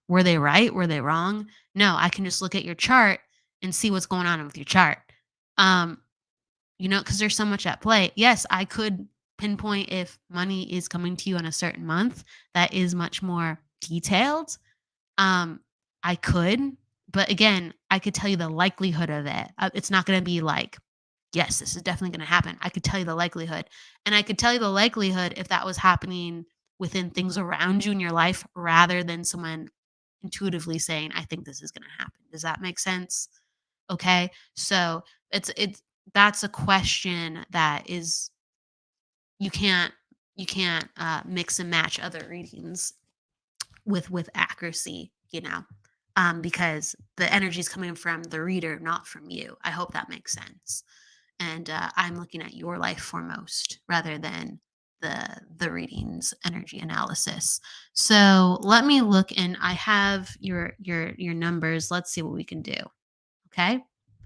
were they right? Were they wrong? No, I can just look at your chart and see what's going on with your chart. Um, because there's so much at play. Yes, I could pinpoint if money is coming to you in a certain month that is much more detailed. Um, I could, but again, I could tell you the likelihood of it. It's not going to be like, yes, this is definitely going to happen. I could tell you the likelihood. And I could tell you the likelihood if that was happening within things around you in your life rather than someone intuitively saying, I think this is going to happen. Does that make sense? Okay. So it's that's a question that is you can't mix and match other readings with accuracy, because the energy is coming from the reader, not from you. I hope that makes sense. And I'm looking at your life foremost rather than the readings energy analysis. So let me look, and I have your numbers. Let's see what we can do. Okay.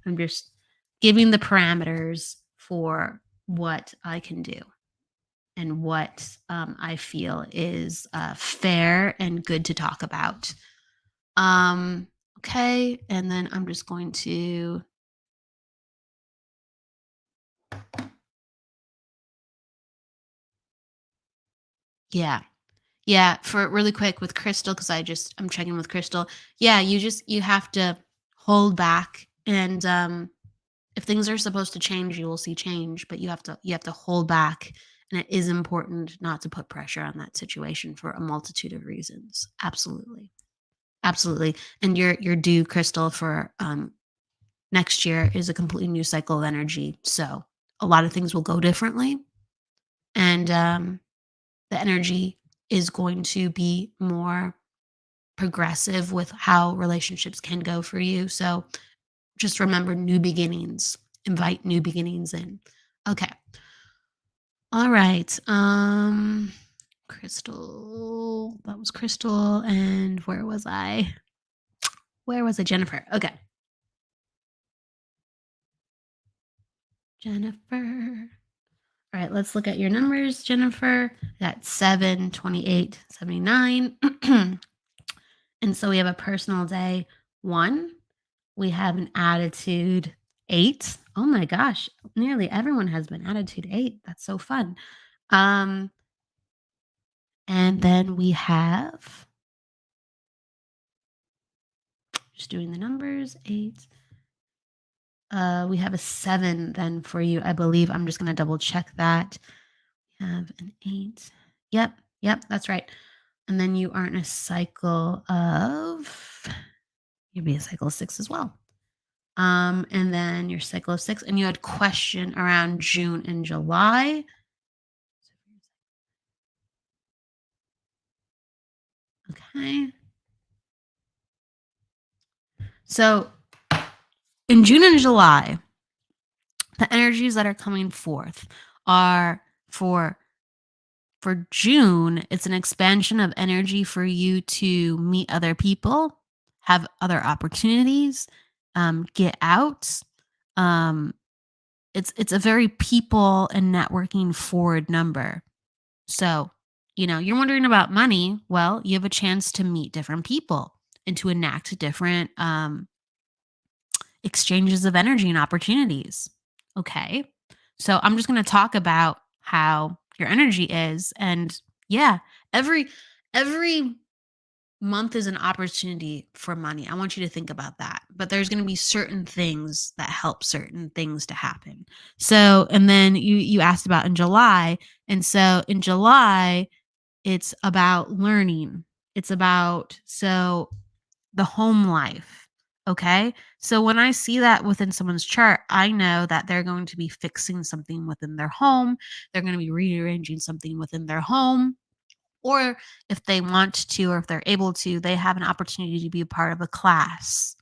I'm just giving the parameters for what I can do and what I feel is fair and good to talk about. Okay. And then I'm just going to. Yeah. Yeah. For really quick with Crystal, because I'm checking with Crystal. Yeah. You have to hold back. And if things are supposed to change, you will see change, but you have to hold back And it is important not to put pressure on that situation for a multitude of reasons. Absolutely. Absolutely. And your due, Crystal, for next year is a completely new cycle of energy. So a lot of things will go differently. And the energy is going to be more progressive with how relationships can go for you. So just remember new beginnings. Invite new beginnings in. Okay. All right. Crystal. That was Crystal. And where was I? Where was it? Jennifer. Okay. Jennifer. All right, let's look at your numbers, Jennifer. That's 7, 28, 79. And so we have a personal day 1. We have an attitude 8. Oh my gosh, nearly everyone has been attitude 8. That's so fun. And then we have, just doing the numbers, 8. We have a 7 then for you, I believe. I'm just going to double check that. We have an 8. Yep, that's right. And then you are in a cycle of, you'd be a cycle of 6 as well. And then your cycle of 6, and you had question around June and July. Okay. So in June and July, the energies that are coming forth are for June, it's an expansion of energy for you to meet other people, have other opportunities, get out. It's a very people and networking forward number. So, you're wondering about money. Well, you have a chance to meet different people and to enact different exchanges of energy and opportunities. Okay. So I'm just going to talk about how your energy is. And yeah, every month is an opportunity for money. I want you to think about that. But there's going to be certain things that help certain things to happen. So, and then you asked about in July. And so in July, it's about learning. It's about the home life. Okay. So when I see that within someone's chart, I know that they're going to be fixing something within their home. They're going to be rearranging something within their home. Or if they want to, or if they're able to, they have an opportunity to be a part of a class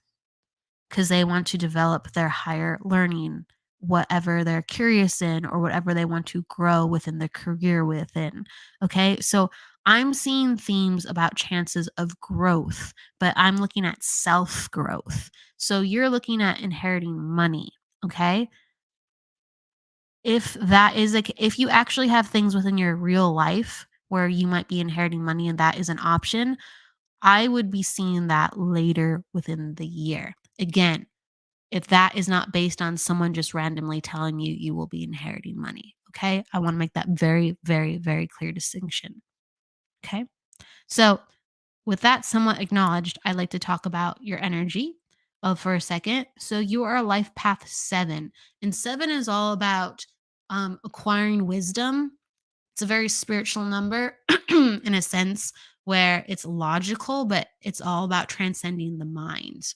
because they want to develop their higher learning, whatever they're curious in, or whatever they want to grow within their career within. Okay. So I'm seeing themes about chances of growth, but I'm looking at self growth. So you're looking at inheriting money. Okay. If you actually have things within your real life where you might be inheriting money and that is an option, I would be seeing that later within the year. Again, if that is not based on someone just randomly telling you you will be inheriting money. Okay. I want to make that very, very, very clear distinction. Okay. So, with that somewhat acknowledged, I'd like to talk about your energy for a second. So, you are a life path 7, and 7 is all about acquiring wisdom. It's a very spiritual number in a sense where it's logical, but it's all about transcending the mind.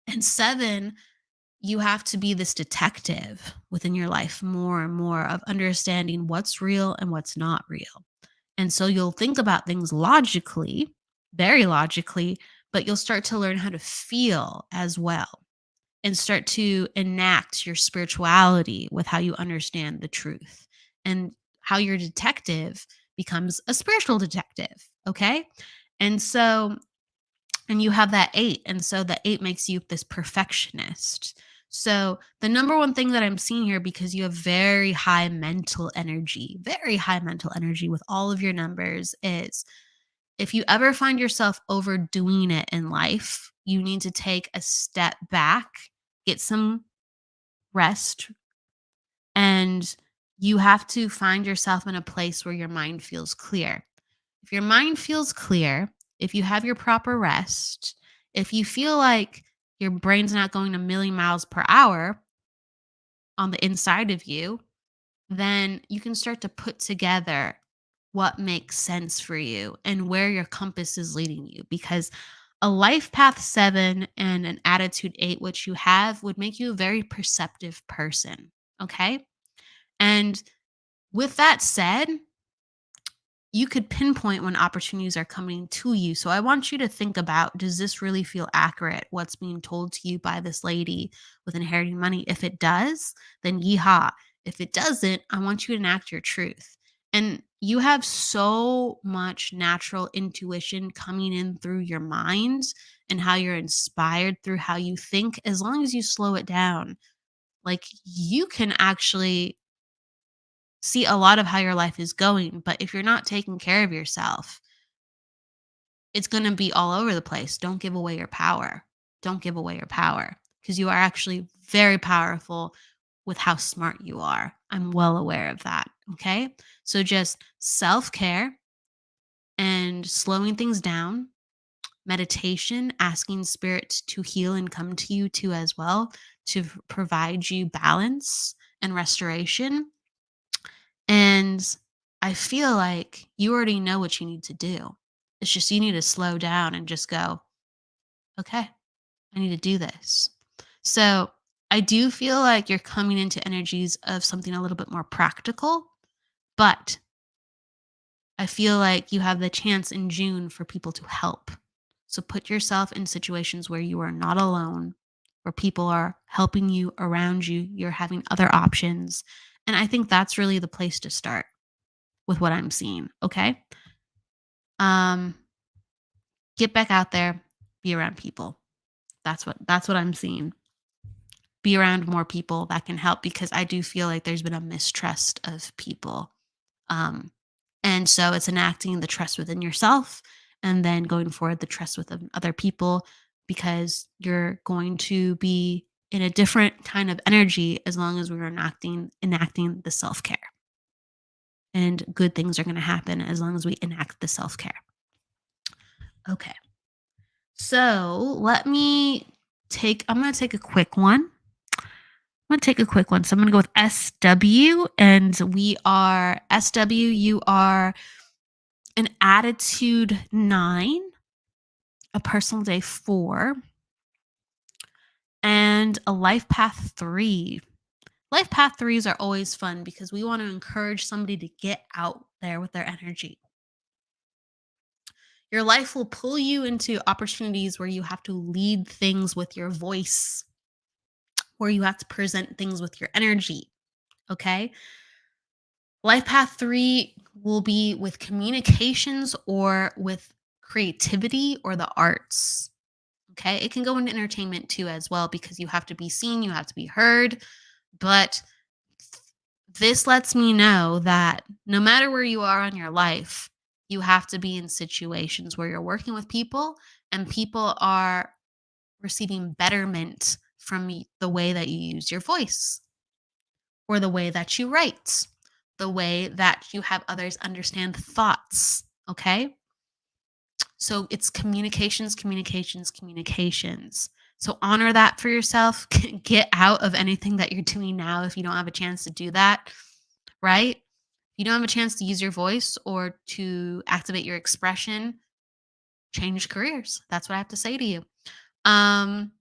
And 7, you have to be this detective within your life more and more of understanding what's real and what's not real. And so you'll think about things logically, very logically, but you'll start to learn how to feel as well and start to enact your spirituality with how you understand the truth and how your detective becomes a spiritual detective. Okay. And so and you have that 8, and so the 8 makes you this perfectionist. So the number one thing that I'm seeing here, because you have very high mental energy with all of your numbers, is if you ever find yourself overdoing it in life, you need to take a step back, get some rest, and you have to find yourself in a place where your mind feels clear. If your mind feels clear, if you have your proper rest, if you feel like your brain's not going a million miles per hour on the inside of you, then you can start to put together what makes sense for you and where your compass is leading you. Because a life path 7 and an attitude 8, which you have, would make you a very perceptive person. Okay. And with that said, you could pinpoint when opportunities are coming to you. So I want you to think about, does this really feel accurate? What's being told to you by this lady with inheriting money? If it does, then yeehaw. If it doesn't, I want you to enact your truth. And you have so much natural intuition coming in through your mind and how you're inspired through how you think. As long as you slow it down, like, you can actually see a lot of how your life is going. But if you're not taking care of yourself, it's going to be all over the place. Don't give away your power. Don't give away your power, because you are actually very powerful with how smart you are. I'm well aware of that. Okay. So just self care and slowing things down, meditation, asking spirit to heal and come to you too as well, to provide you balance and restoration. And I feel like you already know what you need to do. It's just you need to slow down and just go, okay, I need to do this. So I do feel like you're coming into energies of something a little bit more practical, but I feel like you have the chance in June for people to help. So put yourself in situations where you are not alone, where people are helping you around you, you're having other options. And I think that's really the place to start with what I'm seeing. Okay. Um, get back out there, be around people. That's what I'm seeing. Be around more people that can help, because I do feel like there's been a mistrust of people. Um, and so it's enacting the trust within yourself, and then going forward, the trust with other people, because you're going to be in a different kind of energy as long as we're enacting the self-care. And good things are going to happen as long as we enact the self-care. Okay. So I'm going to take a quick one. So I'm going to go with SW, and you are an attitude 9, a personal day 4, and a life path 3. Life path 3s are always fun because we want to encourage somebody to get out there with their energy. Your life will pull you into opportunities where you have to lead things with your voice, where you have to present things with your energy. Okay. Life path 3 will be with communications or with creativity or the arts. Okay. It can go into entertainment too, as well, because you have to be seen, you have to be heard. But this lets me know that no matter where you are in your life, you have to be in situations where you're working with people and people are receiving betterment from the way that you use your voice, or the way that you write, the way that you have others understand thoughts. Okay. So it's communications, communications, communications. So honor that for yourself. Get out of anything that you're doing now if you don't have a chance to do that, right? If you don't have a chance to use your voice or to activate your expression, change careers. That's what I have to say to you. Um,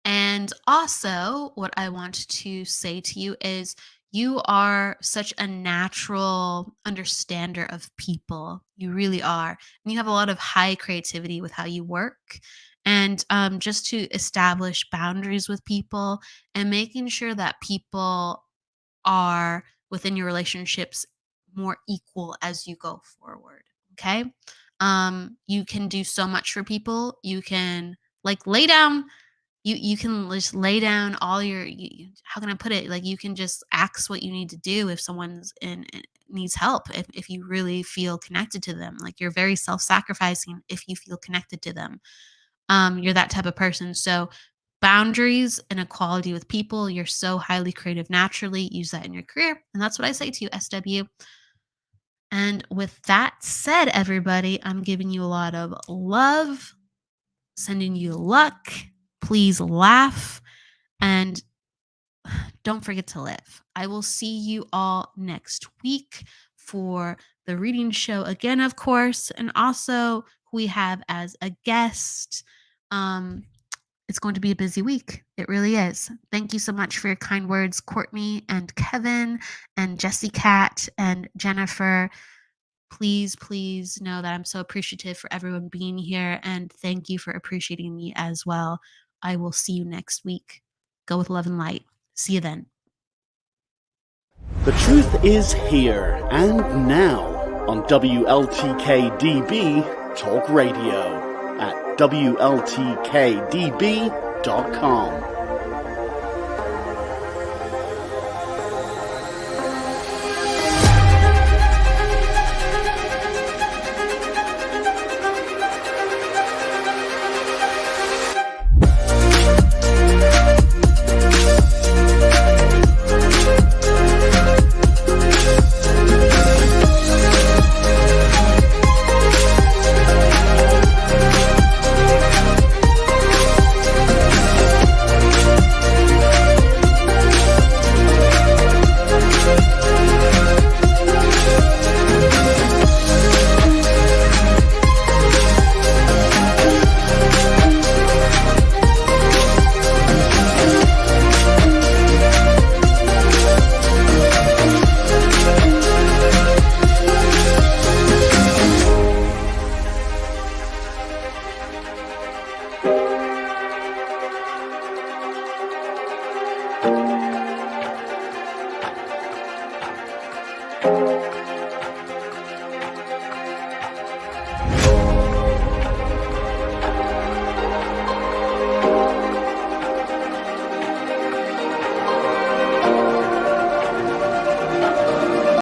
And also, what I want to say to you is, you are such a natural understander of people. You really are. And you have a lot of high creativity with how you work. And just to establish boundaries with people and making sure that people are within your relationships more equal as you go forward. Okay. You can do so much for people. You can, like, lay down, you can just lay down all your how can I put it? Like, you can just ask what you need to do if someone's needs help, if you really feel connected to them. Like, you're very self-sacrificing if you feel connected to them. You're that type of person. So boundaries and equality with people, you're so highly creative naturally. Use that in your career. And that's what I say to you, SW. And with that said, everybody, I'm giving you a lot of love, sending you luck. Please laugh and don't forget to live. I will see you all next week for the reading show again, of course. And also, who we have as a guest. It's going to be a busy week. It really is. Thank you so much for your kind words, Courtney and Kevin and Jessie Cat and Jennifer. Please know that I'm so appreciative for everyone being here, and thank you for appreciating me as well. I will see you next week. Go with love and light. See you then. The truth is here and now on WLTK-DB Talk Radio at WLTK-DB.com.